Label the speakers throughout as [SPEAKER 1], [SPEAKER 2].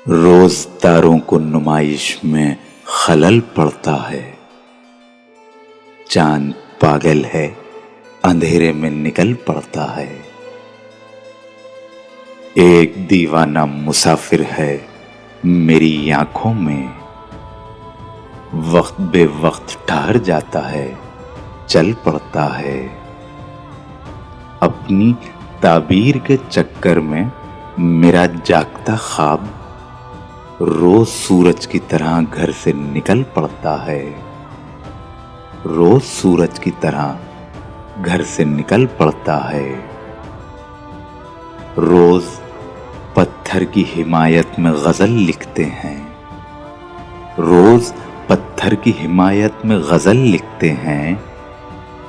[SPEAKER 1] रोज तारों को नुमाइश में खलल पड़ता है। चांद पागल है, अंधेरे में निकल पड़ता है। एक दीवाना मुसाफिर है मेरी आंखों में, वक्त बे वक्त ठहर जाता है, चल पड़ता है। अपनी ताबीर के चक्कर में मेरा जागता ख्वाब रोज सूरज की तरह घर से निकल पड़ता है। रोज सूरज की तरह घर से निकल पड़ता है। रोज पत्थर की हिमायत में गजल लिखते हैं। रोज पत्थर की हिमायत में गजल लिखते हैं।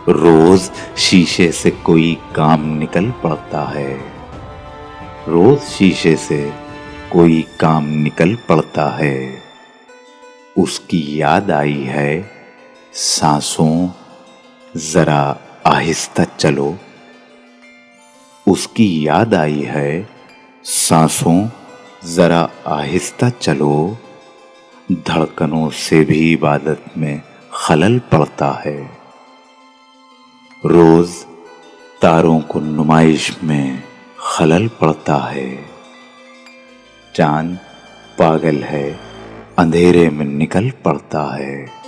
[SPEAKER 1] रोज शीशे से कोई काम निकल पड़ता है। रोज शीशे से कोई काम निकल पड़ता है। उसकी याद आई है, सांसों जरा आहिस्ता चलो। उसकी याद आई है, सांसों जरा आहिस्ता चलो। धड़कनों से भी इबादत में खलल पड़ता है। रोज तारों को नुमाइश में खलल पड़ता है। चांद पागल है, अंधेरे में निकल पड़ता है।